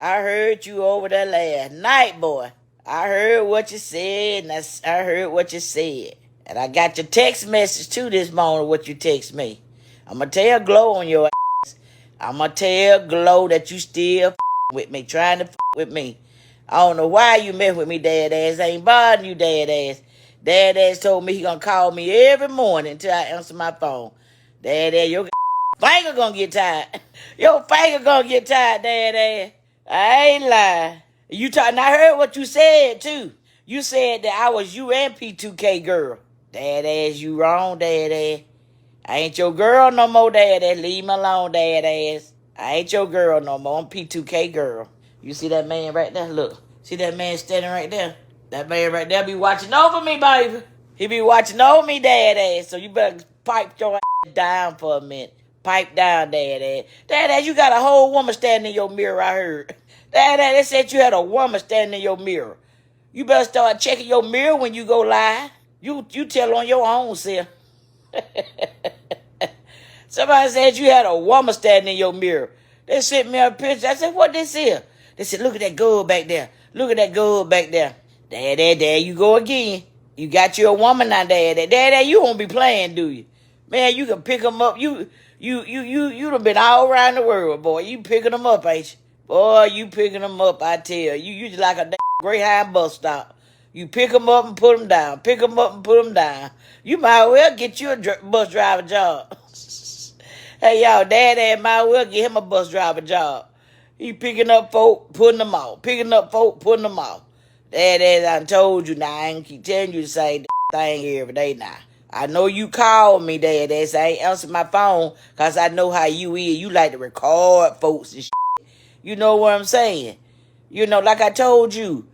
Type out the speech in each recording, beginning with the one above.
I heard you over there last night, boy. I heard what you said, and I heard what you said. And I got your text message too this morning, what you text me. I'm going to tell Glow on your ass. I'm going to tell Glow that you still with me, trying to with me. I don't know why you mess with me, dad ass. I ain't bothering you, dad ass. Dad ass told me he going to call me every morning until I answer my phone. Dad ass, your finger going to get tired. Your finger going to get tired, dad ass. I ain't lying. And I heard what you said too. You said that I was you and P2K girl. Dad ass, you wrong, dad ass. I ain't your girl no more, dad ass. Leave me alone, dad ass. I ain't your girl no more. I'm P2K girl. You see that man right there? Look. See that man standing right there? That man right there be watching over me, baby. He be watching over me, dad ass. So you better pipe your ass down for a minute. Pipe down, dad ass. Dad ass, you got a whole woman standing in your mirror, I heard. Dad ass, they said you had a woman standing in your mirror. You better start checking your mirror when you go live. You tell on your own self. Somebody said you had a woman standing in your mirror. They sent me a picture. I said, what this is? They said, look at that girl back there. Look at that girl back there. There you go again. You got you a woman now, Dad, you won't be playing, do you? Man, you can pick them up. You done been all around the world, boy. You picking them up, ain't you? Boy, you picking them up, I tell you. You just like a Greyhound bus stop. You pick them up and put them down. Pick them up and put them down. You might well get you a bus driver job. Hey, y'all, Dad might well get him a bus driver job. He picking up folk, putting them off. Picking up folk, putting them off. Dad, I told you now. I ain't keep telling you the same thing here every day now. I know you called me, Dad. I ain't answered my phone because I know how you is. You like to record folks and shit. You know what I'm saying? You know, like I told you,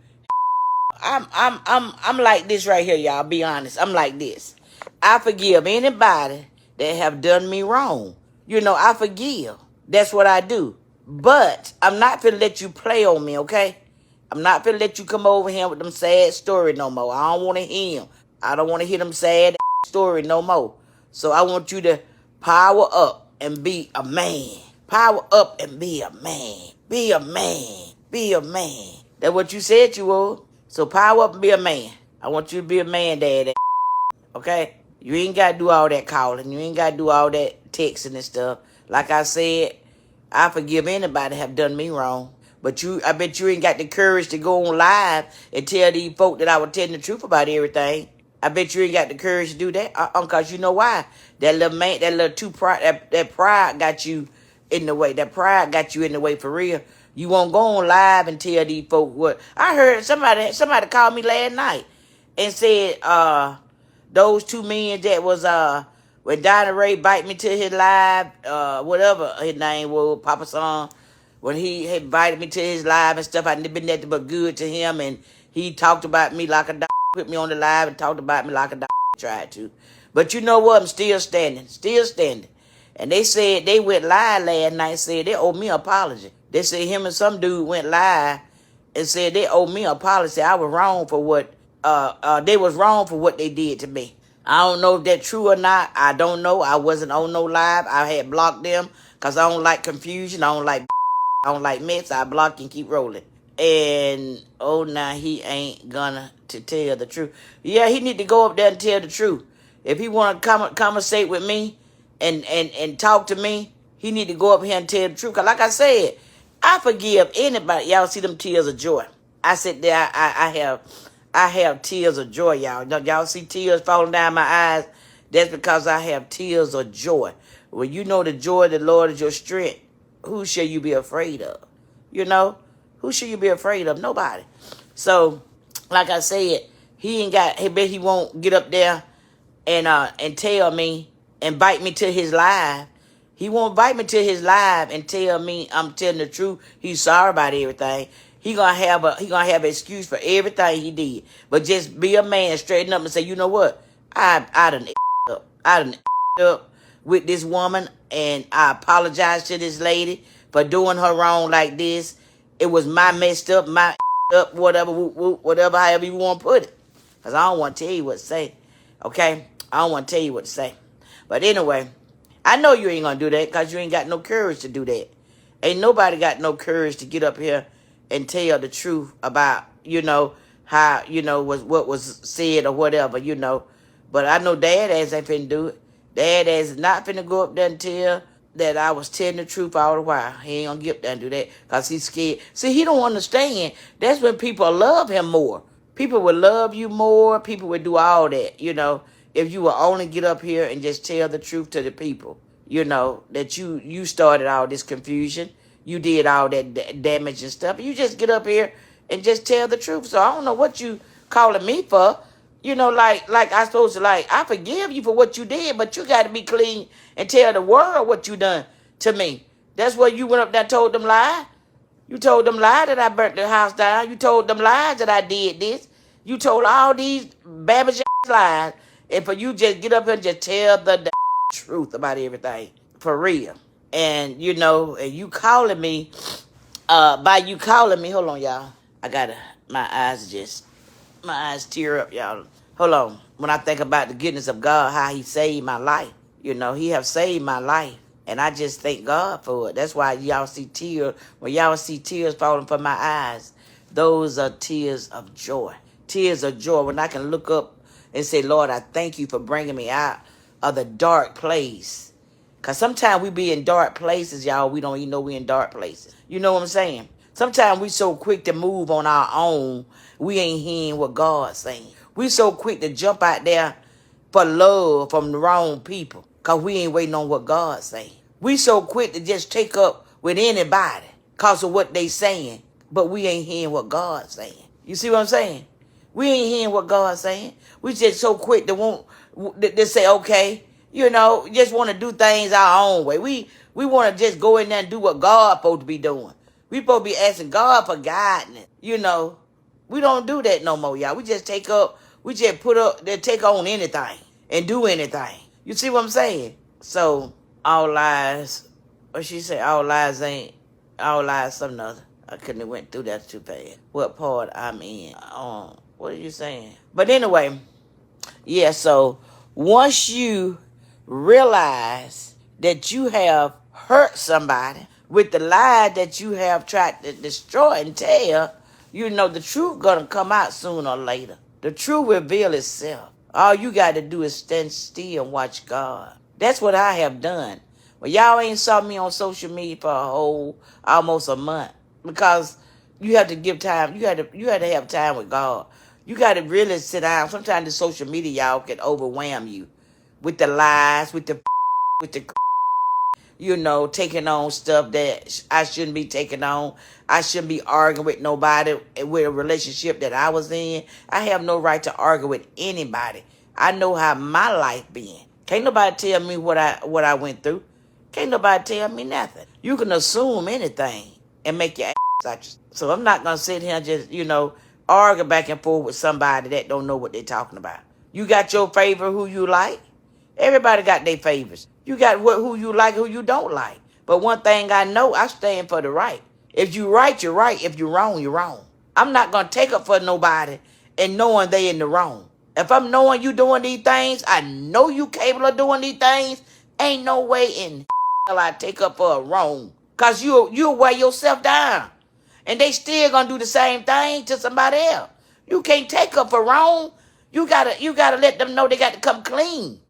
I'm like this right here, y'all. Be honest. I'm like this. I forgive anybody that have done me wrong. You know, I forgive. That's what I do. But I'm not finna let you play on me, okay? I'm not finna let you come over here with them sad stories no more. I don't want to hear them. I don't want to hear them sad story no more. So I want you to power up and be a man. Power up and be a man. Be a man. Be a man. That's what you said you would. So power up and be a man. I want you to be a man, Dad. Okay? You ain't got to do all that calling. You ain't got to do all that texting and stuff. Like I said, I forgive anybody that have done me wrong. But I bet you ain't got the courage to go on live and tell these folk that I was telling the truth about everything. I bet you ain't got the courage to do that. Because you know why? That little man, that little that pride got you in the way. That pride got you in the way for real. You won't go on live and tell these folk what. I heard somebody called me last night and said, those two men that was, when Donnie Ray bite me to his live, whatever his name was, Papa Son, when he invited me to his live and stuff, I never been nothing but good to him, and he talked about me like a dog, put me on the live and talked about me like a dog, tried to. But you know what? I'm still standing. And they said they went live last night and said they owe me an apology. They said him and some dude went live and said they owe me an apology. I was wrong for what, they was wrong for what they did to me. I don't know if that's true or not. I don't know. I wasn't on no live. I had blocked them because I don't like confusion. I don't like mess. I block and keep rolling. And, now he ain't gonna to tell the truth. Yeah, he need to go up there and tell the truth. If he want to conversate with me and talk to me, he need to go up here and tell the truth. Because like I said, I forgive anybody. Y'all see them tears of joy. I sit there, I have tears of joy, y'all. Y'all see tears falling down my eyes? That's because I have tears of joy. When you know the joy of the Lord is your strength, who shall you be afraid of? You know? Who should you be afraid of? Nobody. So, like I said, he won't get up there and tell me and bite me to his live. He won't bite me to his live and tell me I'm telling the truth. He's sorry about everything. He gonna have an excuse for everything he did. But just be a man, straighten up and say, you know what? I done up. I done up with this woman, and I apologize to this lady for doing her wrong like this. It was my messed up, my up, whatever, however you want to put it. Because I don't want to tell you what to say. Okay? I don't want to tell you what to say. But anyway, I know you ain't going to do that because you ain't got no courage to do that. Ain't nobody got no courage to get up here and tell the truth about, how, was what was said or whatever, But I know Dad ass ain't finna do it. Dad ass is not finna go up there and tell that I was telling the truth all the while. He ain't gonna get up there and do that because he's scared. See, he don't understand. That's when people love him more. People would love you more. People would do all that, if you will only get up here and just tell the truth to the people, that you started all this confusion. You did all that damage and stuff. You just get up here and just tell the truth. So I don't know what you calling me for. Like I supposed to, I forgive you for what you did, but you got to be clean and tell the world what you done to me. That's what you went up there and told them lie. You told them lie that I burnt the house down. You told them lies that I did this. You told all these babbage lies. And for you just get up here and just tell the truth about everything. For real. And, and you calling me, by you calling me, hold on, y'all. My eyes tear up, y'all. Hold on. When I think about the goodness of God, how he saved my life. He have saved my life. And I just thank God for it. That's why y'all see tears. When y'all see tears falling from my eyes, those are tears of joy. Tears of joy. When I can look up and say, Lord, I thank you for bringing me out of the dark place. Because sometimes we be in dark places, y'all. We don't even know we in dark places. You know what I'm saying? Sometimes we so quick to move on our own, we ain't hearing what God's saying. We so quick to jump out there for love from the wrong people. Because we ain't waiting on what God's saying. We so quick to just take up with anybody because of what they saying. But we ain't hearing what God's saying. You see what I'm saying? We ain't hearing what God's saying. We just so quick to say, okay, just want to do things our own way. We want to just go in there and do what God's supposed to be doing. We supposed to be asking God for guidance. We don't do that no more, y'all. We just take on anything and do anything. You see what I'm saying? So, all lies, what she said, all lies something other. I couldn't have went through that too fast. What part I'm in. What are you saying? But anyway, yeah, so once you realize that you have hurt somebody with the lie that you have tried to destroy and tell, the truth gonna come out sooner or later. The truth will reveal itself. All you got to do is stand still and watch God. That's what I have done. Well, y'all ain't saw me on social media for almost a month. Because you have to give time. You had to have time with God. You got to really sit down. Sometimes the social media, y'all, can overwhelm you. With the lies, with the taking on stuff that I shouldn't be taking on. I shouldn't be arguing with nobody with a relationship that I was in. I have no right to argue with anybody. I know how my life been. Can't nobody tell me what I went through. Can't nobody tell me nothing. You can assume anything and make your ass out yourself. So I'm not going to sit here and just, argue back and forth with somebody that don't know what they're talking about. You got your favorite who you like. Everybody got their favorites. You got who you like, who you don't like. But one thing I know, I stand for the right. If you right, you're right. If you're wrong, you're wrong. I'm not going to take up for nobody and knowing they in the wrong. If I'm knowing you doing these things, I know you capable of doing these things, ain't no way in hell I take up for a wrong. Because you'll wear yourself down. And they still going to do the same thing to somebody else. You can't take up for wrong. You gotta let them know they got to come clean.